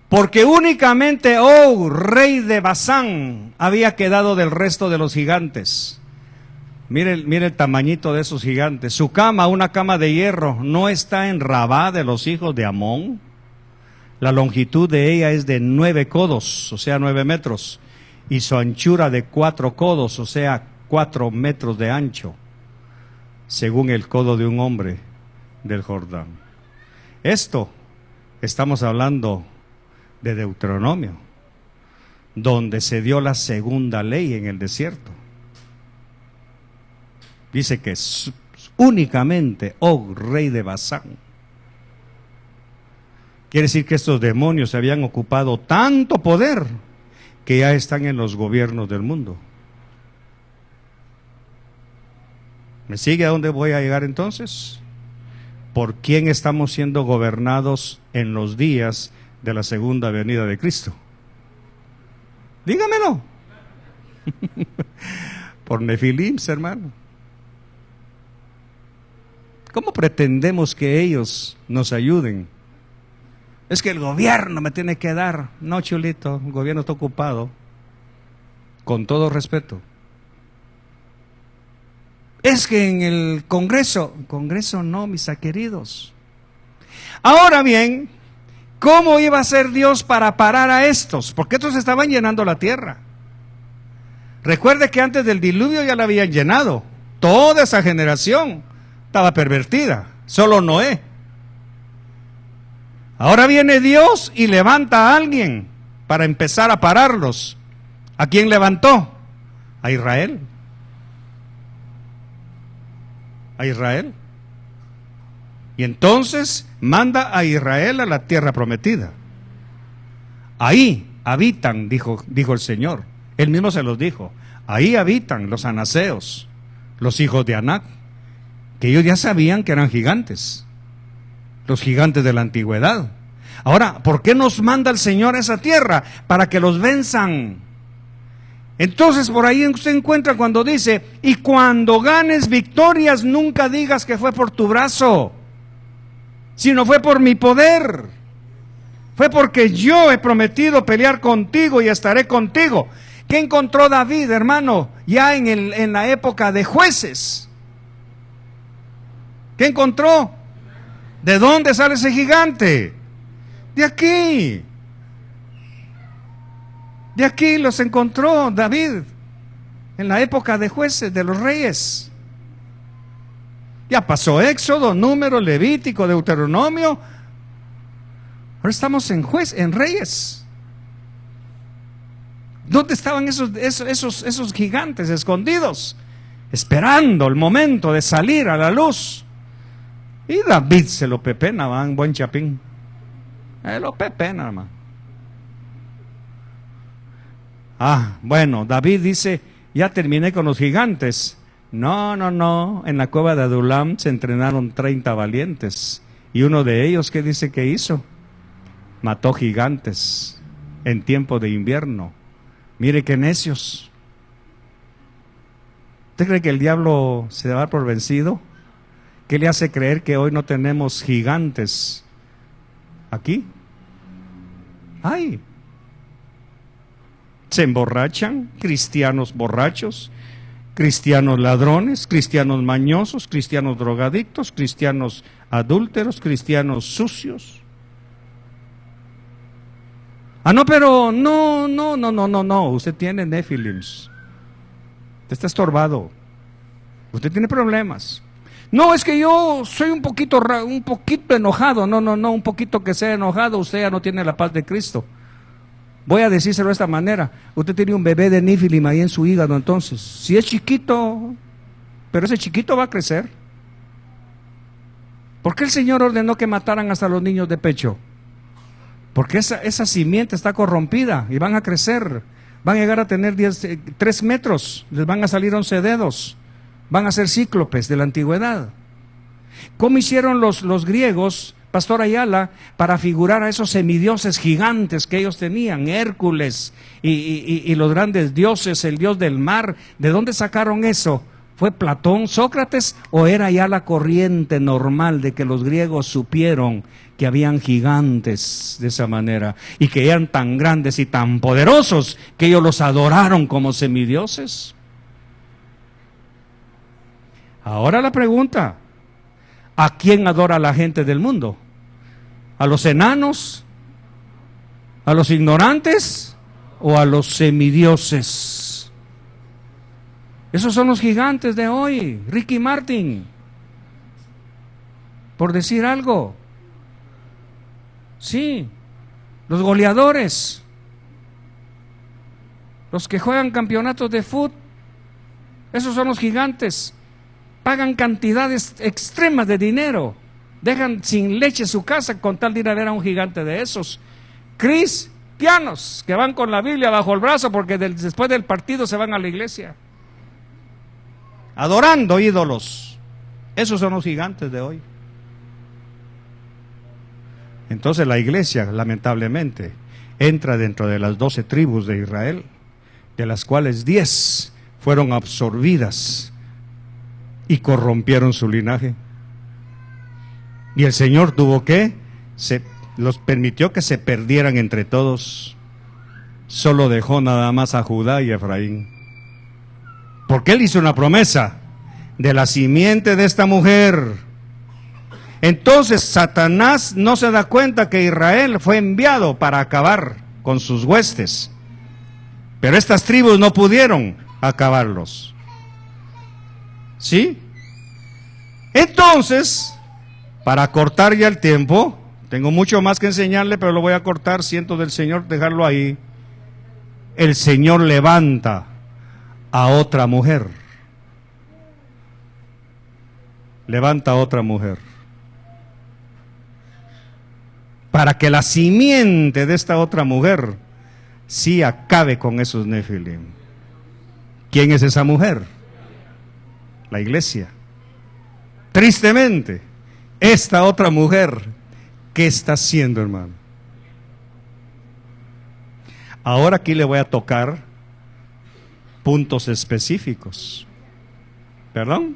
S1: Porque únicamente Og, rey de Basán, había quedado del resto de los gigantes. Mire el tamañito de esos gigantes. Su cama, una cama de hierro, no está en Rabá de los hijos de Amón. La longitud de ella es de 9 codos, o sea 9 metros, y su anchura de 4 codos, o sea 4 metros de ancho, según el codo de un hombre del Jordán. Esto, estamos hablando de Deuteronomio, donde se dio la segunda ley en el desierto. Dice que únicamente Og, rey de Basán. Quiere decir que estos demonios se habían ocupado tanto poder que ya están en los gobiernos del mundo. ¿Me sigue a dónde voy a llegar entonces? ¿Por quién estamos siendo gobernados en los días de la segunda venida de Cristo? Dígamelo. Por Nefilim, hermano. ¿Cómo pretendemos que ellos nos ayuden? Es que el gobierno me tiene que dar. No, chulito, el gobierno está ocupado. Con todo respeto. Es que en el Congreso no, mis queridos. Ahora bien, ¿cómo iba a ser Dios para parar a estos? Porque estos estaban llenando la tierra. Recuerde que antes del diluvio ya la habían llenado. Toda esa generación estaba pervertida, solo Noé. Ahora viene Dios y levanta a alguien para empezar a pararlos. ¿A quién levantó? A Israel. A Israel. Y entonces manda a Israel a la tierra prometida. Ahí habitan, dijo el Señor. Él mismo se los dijo. Ahí habitan los anaseos, los hijos de Anac, que ellos ya sabían que eran gigantes, los gigantes de la antigüedad. Ahora, ¿por qué nos manda el Señor a esa tierra? Para que los venzan. Entonces, por ahí usted encuentra cuando dice, y cuando ganes victorias, nunca digas que fue por tu brazo, sino fue por mi poder. Fue porque yo he prometido pelear contigo y estaré contigo. ¿Qué encontró David, hermano, ya en la época de jueces? ¿Qué encontró? ¿De dónde sale ese gigante? De aquí. De aquí los encontró David, en la época de jueces, de los reyes. Ya pasó Éxodo, Número, Levítico, Deuteronomio. Ahora estamos en reyes. ¿Dónde estaban esos gigantes escondidos? Esperando el momento de salir a la luz. Y David se lo pepena, van, buen chapín. Lo pepena, hermano. Bueno, David dice, ya terminé con los gigantes, No, no, no. En la cueva de Adulam se entrenaron 30 valientes. Y uno de ellos, ¿qué dice que hizo? Mató gigantes en tiempo de invierno. Mire qué necios. ¿Usted cree que el diablo se va por vencido? ¿Qué le hace creer que hoy no tenemos gigantes aquí? ¡Ay! Se emborrachan, cristianos borrachos, cristianos ladrones, cristianos mañosos, cristianos drogadictos, cristianos adúlteros, cristianos sucios. Ah, no, pero no. Usted tiene nefilims. Usted está estorbado. Usted tiene problemas. No, es que yo soy un poquito enojado. No, un poquito que sea enojado, usted ya no tiene la paz de Cristo. Voy a decírselo de esta manera. Usted tiene un bebé de nefilim ahí en su hígado, entonces. Si es chiquito, pero ese chiquito va a crecer. ¿Por qué el Señor ordenó que mataran hasta los niños de pecho? Porque esa simiente está corrompida y van a crecer. Van a llegar a tener 3 metros, les van a salir 11 dedos. Van a ser cíclopes de la antigüedad. ¿Cómo hicieron los griegos, Pastor Ayala, para figurar a esos semidioses gigantes que ellos tenían? Hércules y los grandes dioses, el dios del mar. ¿De dónde sacaron eso? ¿Fue Platón, Sócrates, o era ya la corriente normal de que los griegos supieron que habían gigantes de esa manera y que eran tan grandes y tan poderosos que ellos los adoraron como semidioses? Ahora la pregunta, ¿a quién adora la gente del mundo? ¿A los enanos? ¿A los ignorantes? ¿O a los semidioses? Esos son los gigantes de hoy. Ricky Martin, por decir algo. Sí, los goleadores, los que juegan campeonatos de fútbol, esos son los gigantes. Pagan cantidades extremas de dinero, dejan sin leche su casa con tal de ir a ver a un gigante de esos. Cristianos que van con la Biblia bajo el brazo porque después del partido se van a la iglesia, adorando ídolos. Esos son los gigantes de hoy. Entonces la iglesia, lamentablemente, entra dentro de las 12 tribus de Israel, de las cuales 10 fueron absorbidas y corrompieron su linaje. Y el Señor tuvo que, los permitió que se perdieran entre todos. Solo dejó nada más a Judá y a Efraín. Porque Él hizo una promesa de la simiente de esta mujer. Entonces Satanás no se da cuenta que Israel fue enviado para acabar con sus huestes. Pero estas tribus no pudieron acabarlos. ¿Sí? Entonces, para cortar ya el tiempo, tengo mucho más que enseñarle, pero lo voy a cortar, siento del Señor dejarlo ahí. El Señor levanta a otra mujer. Levanta a otra mujer. Para que la simiente de esta otra mujer sí acabe con esos nefilim. ¿Quién es esa mujer? La iglesia. Tristemente, esta otra mujer, ¿qué está haciendo, hermano? Ahora aquí le voy a tocar puntos específicos. ¿Perdón?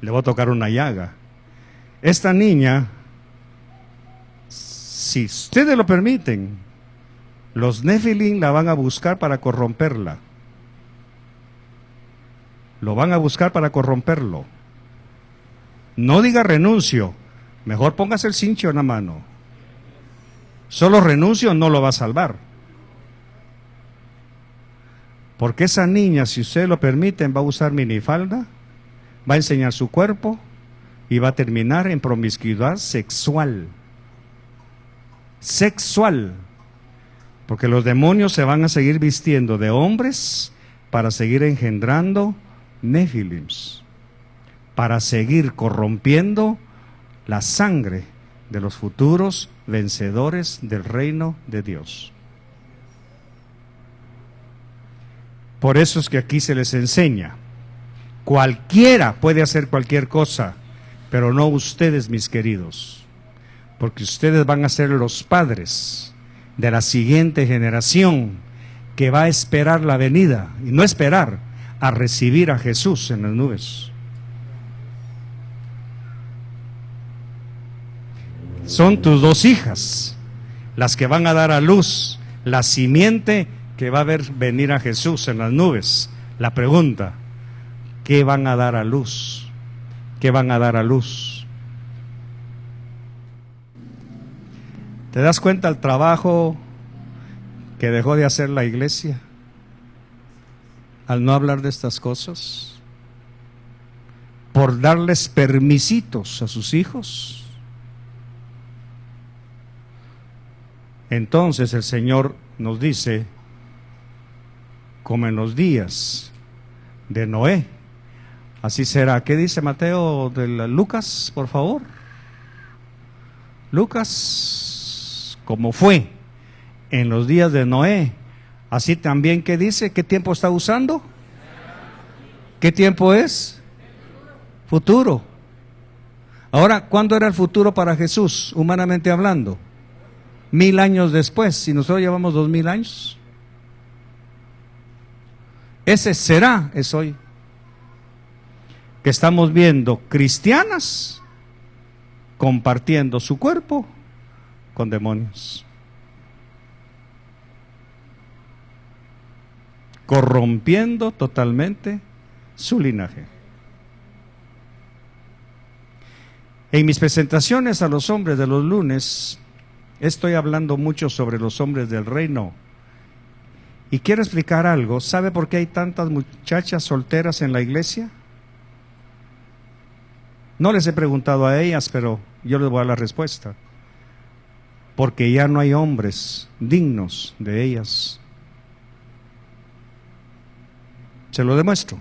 S1: Le voy a tocar una llaga. Esta niña, si ustedes lo permiten, los nefilim la van a buscar para corromperla. Lo van a buscar para corromperlo. No diga renuncio, mejor póngase el cincho en la mano. Solo renuncio no lo va a salvar. Porque esa niña, si ustedes lo permiten, va a usar minifalda, va a enseñar su cuerpo y va a terminar en promiscuidad sexual. Sexual. Porque los demonios se van a seguir vistiendo de hombres para seguir engendrando nefilims, para seguir corrompiendo la sangre de los futuros vencedores del reino de Dios. Por eso es que aquí se les enseña Cualquiera puede hacer cualquier cosa, pero no ustedes, mis queridos, porque ustedes van a ser los padres de la siguiente generación que va a esperar la venida, y no esperar, a recibir a Jesús en las nubes. Son tus dos hijas las que van a dar a luz la simiente que va a ver venir a Jesús en las nubes. La pregunta: ¿qué van a dar a luz? ¿Qué van a dar a luz? ¿Te das cuenta el trabajo que dejó de hacer la iglesia al no hablar de estas cosas? Por darles permisitos a sus hijos. Entonces el Señor nos dice, como en los días de Noé, así será. ¿Qué dice Mateo de Lucas, por favor? Lucas, como fue en los días de Noé, así también, ¿qué dice? ¿Qué tiempo está usando? ¿Qué tiempo es? Futuro. Ahora, ¿cuándo era el futuro para Jesús, humanamente hablando? 1000 años después, si nosotros llevamos 2000 años. Ese será, es hoy. Que estamos viendo cristianas compartiendo su cuerpo con demonios, corrompiendo totalmente su linaje. En mis presentaciones a los hombres de los lunes, estoy hablando mucho sobre los hombres del reino. Y quiero explicar algo. ¿Sabe por qué hay tantas muchachas solteras en la iglesia? No les he preguntado a ellas, pero yo les voy a dar la respuesta. Porque ya no hay hombres dignos de ellas. Se lo demuestro.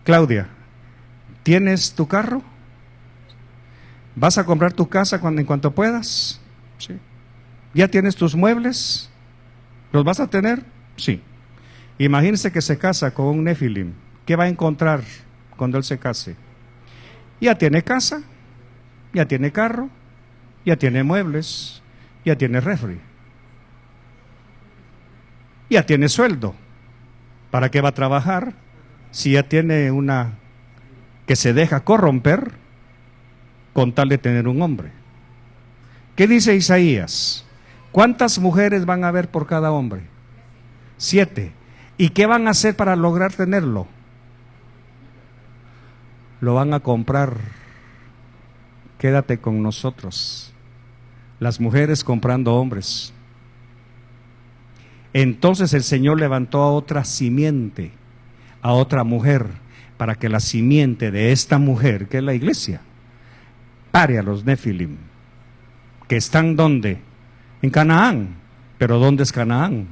S1: Claudia, ¿tienes tu carro? ¿Vas a comprar tu casa en cuanto puedas? Sí. ¿Ya tienes tus muebles? ¿Los vas a tener? Sí. Imagínese que se casa con un Nefilim. ¿Qué va a encontrar cuando él se case? Ya tiene casa, ya tiene carro, ya tiene muebles, ya tiene refri, ya tiene sueldo. ¿Para qué va a trabajar si ya tiene una que se deja corromper con tal de tener un hombre? ¿Qué dice Isaías? ¿Cuántas mujeres van a haber por cada hombre? 7. ¿Y qué van a hacer para lograr tenerlo? Lo van a comprar. Quédate con nosotros. Las mujeres comprando hombres. Entonces el Señor levantó a otra simiente, a otra mujer, para que la simiente de esta mujer, que es la iglesia, pare a los Nefilim, que están ¿dónde? En Canaán. ¿Pero dónde es Canaán?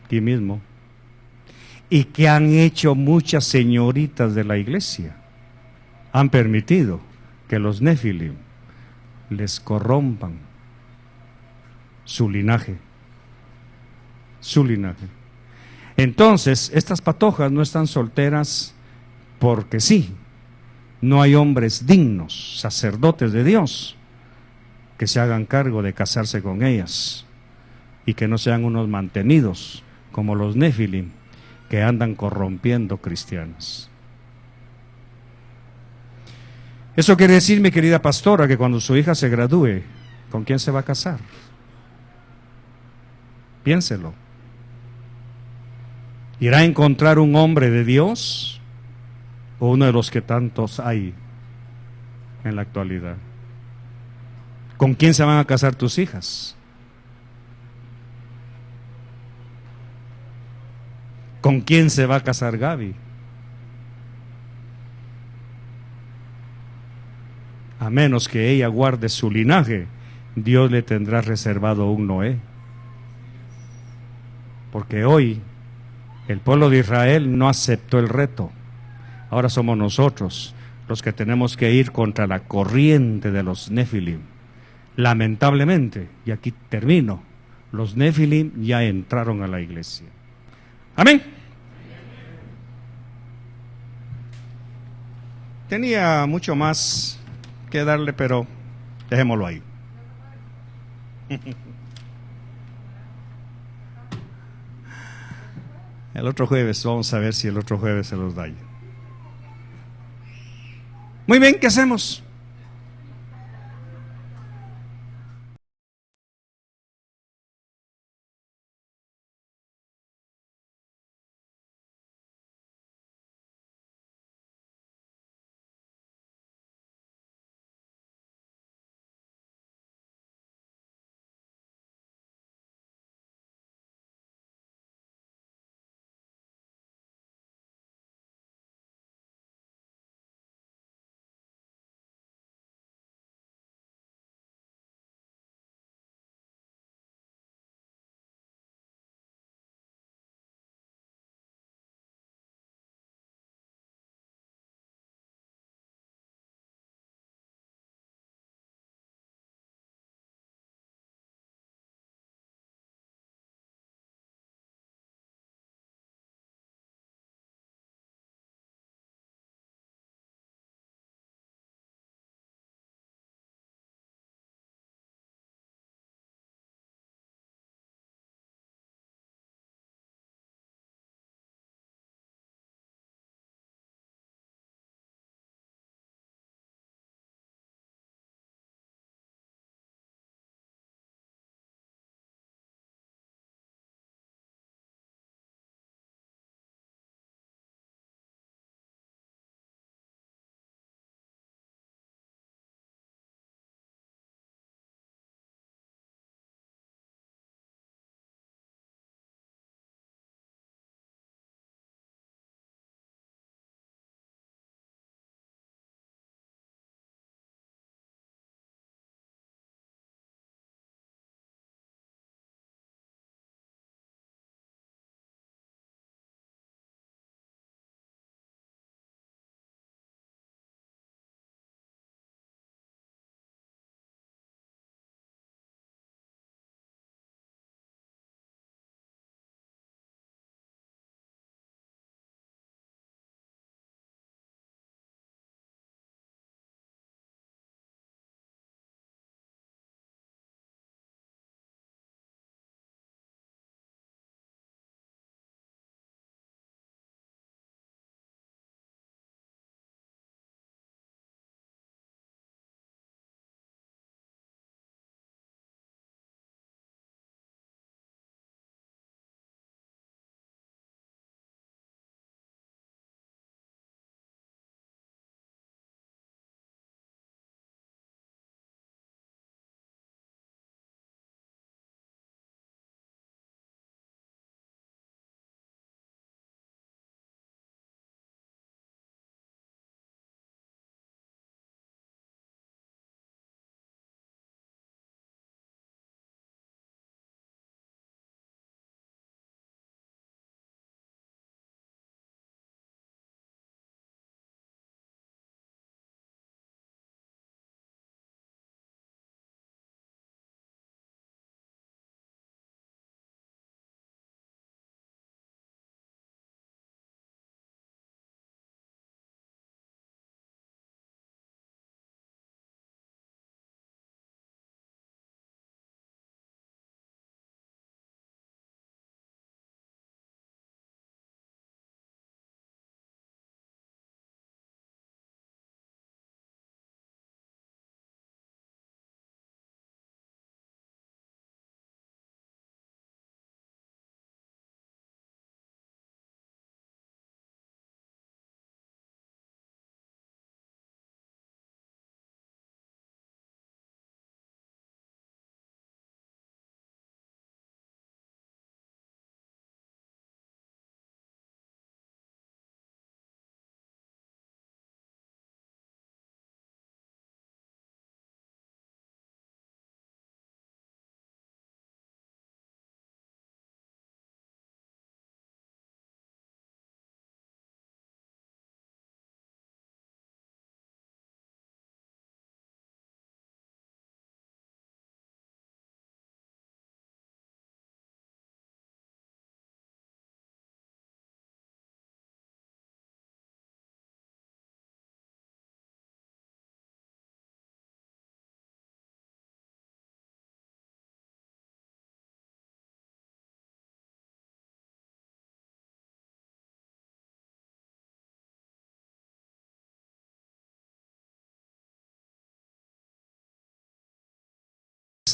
S1: Aquí mismo. Y que han hecho muchas señoritas de la iglesia. Han permitido que los Nefilim les corrompan su linaje. Su linaje. Entonces, estas patojas no están solteras porque sí. No hay hombres dignos, sacerdotes de Dios, que se hagan cargo de casarse con ellas y que no sean unos mantenidos como los Nefilim que andan corrompiendo cristianos. Eso quiere decir, mi querida pastora, que cuando su hija se gradúe, ¿con quién se va a casar? Piénselo. ¿Irá a encontrar un hombre de Dios o uno de los que tantos hay en la actualidad? ¿Con quién se van a casar tus hijas? ¿Con quién se va a casar Gaby? A menos que ella guarde su linaje, Dios le tendrá reservado un Noé. Porque hoy el pueblo de Israel no aceptó el reto. Ahora somos nosotros los que tenemos que ir contra la corriente de los Nefilim. Lamentablemente, y aquí termino, los Nefilim ya entraron a la iglesia. Amén. Tenía mucho más que darle, pero dejémoslo ahí. El otro jueves, vamos a ver si el otro jueves se los da. Muy bien, ¿qué hacemos?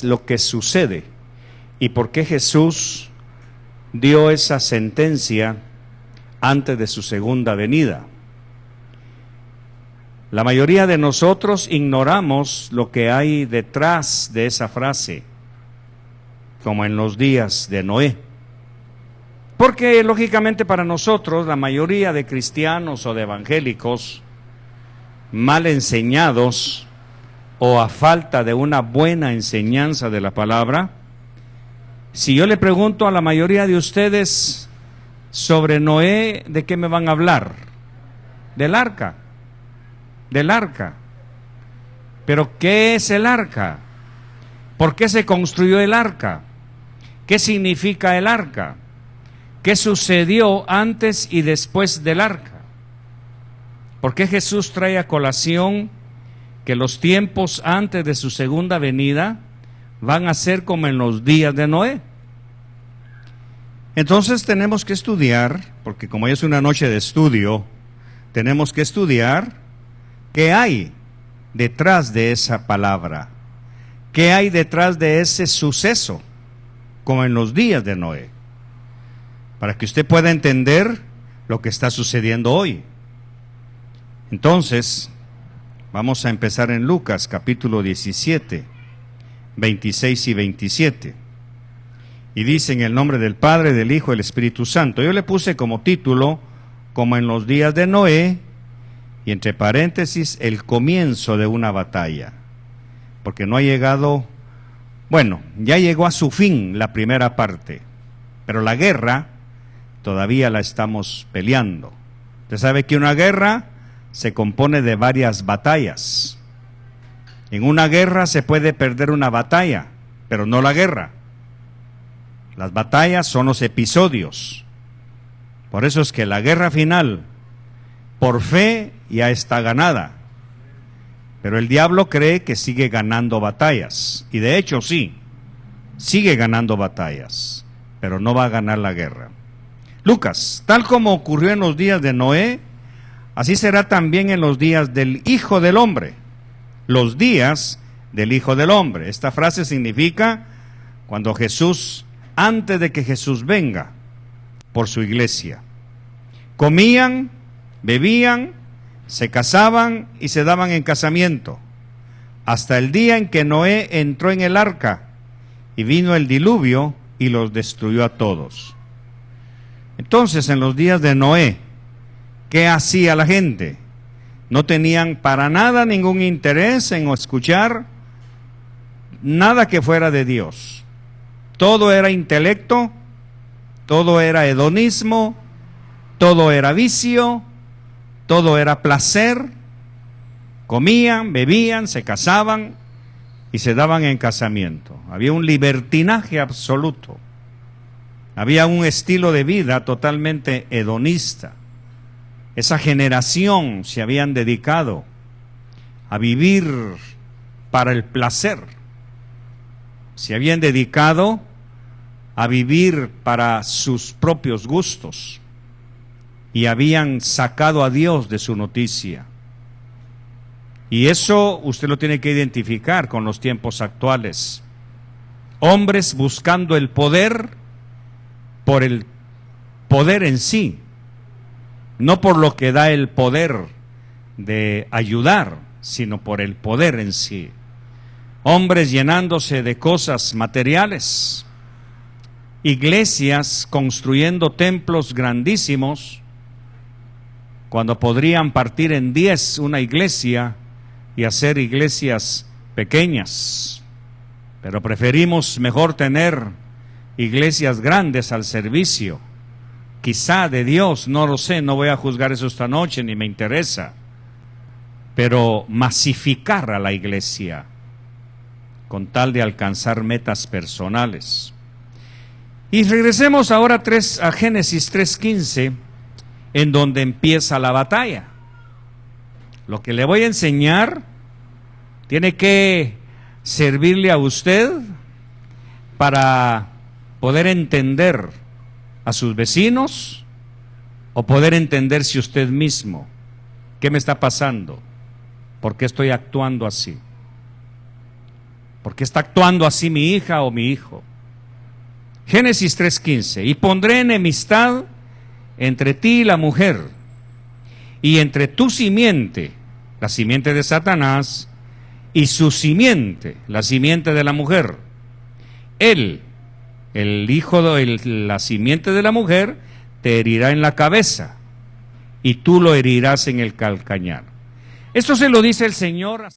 S1: es lo que sucede y por qué Jesús dio esa sentencia antes de su segunda venida. La mayoría de nosotros ignoramos lo que hay detrás de esa frase, como en los días de Noé. Porque lógicamente para nosotros, la mayoría de cristianos o de evangélicos mal enseñados o a falta de una buena enseñanza de la palabra, si yo le pregunto a la mayoría de ustedes sobre Noé, ¿de qué me van a hablar? Del arca. Del arca. Pero ¿qué es el arca? ¿Por qué se construyó el arca? ¿Qué significa el arca? ¿Qué sucedió antes y después del arca? ¿Por qué Jesús trae a colación que los tiempos antes de su segunda venida van a ser como en los días de Noé? Entonces tenemos que estudiar, porque como es una noche de estudio, tenemos que estudiar qué hay detrás de esa palabra, qué hay detrás de ese suceso, como en los días de Noé, para que usted pueda entender lo que está sucediendo hoy. Entonces, vamos a empezar en Lucas capítulo 17, 26 y 27. Y dice en el nombre del Padre, del Hijo y del Espíritu Santo. Yo le puse como título, como en los días de Noé, y entre paréntesis, el comienzo de una batalla. Porque no ha llegado, bueno, ya llegó a su fin la primera parte, pero la guerra todavía la estamos peleando. Usted sabe que una guerra se compone de varias batallas. En una guerra se puede perder una batalla, pero no la guerra. Las batallas son los episodios. Por eso es que la guerra final, por fe, ya está ganada. Pero el diablo cree que sigue ganando batallas. Y de hecho sí, sigue ganando batallas, pero no va a ganar la guerra. Lucas, tal como ocurrió en los días de Noé, así será también en los días del Hijo del Hombre. Los días del Hijo del Hombre. Esta frase significa cuando Jesús, antes de que Jesús venga por su iglesia. Comían, bebían, se casaban y se daban en casamiento, hasta el día en que Noé entró en el arca y vino el diluvio y los destruyó a todos. Entonces, en los días de Noé, ¿qué hacía la gente? No tenían para nada ningún interés en escuchar nada que fuera de Dios. Todo era intelecto, todo era hedonismo, todo era vicio, todo era placer. Comían, bebían, se casaban y se daban en casamiento. Había un libertinaje absoluto. Había un estilo de vida totalmente hedonista. Esa generación se habían dedicado a vivir para el placer. Se habían dedicado a vivir para sus propios gustos y habían sacado a Dios de su noticia. Y eso usted lo tiene que identificar con los tiempos actuales. Hombres buscando el poder por el poder en sí, no por lo que da el poder de ayudar, sino por el poder en sí. Hombres llenándose de cosas materiales, iglesias construyendo templos grandísimos, cuando podrían partir en 10 una iglesia y hacer iglesias pequeñas. Pero preferimos mejor tener iglesias grandes al servicio, quizá de Dios, no lo sé, no voy a juzgar eso esta noche, ni me interesa, pero masificar a la iglesia con tal de alcanzar metas personales. Y regresemos ahora a Génesis 3:15, en donde empieza la batalla. Lo que le voy a enseñar tiene que servirle a usted para poder entender a sus vecinos o poder entenderse usted mismo. ¿Qué me está pasando? ¿Por qué estoy actuando así? porque está actuando así mi hija o mi hijo. Génesis 3:15, y pondré enemistad entre ti y la mujer, y entre tu simiente, la simiente de Satanás, y su simiente, la simiente de la mujer. Él, el hijo la simiente de la mujer, te herirá en la cabeza, y tú lo herirás en el calcañar. Esto se lo dice el Señor.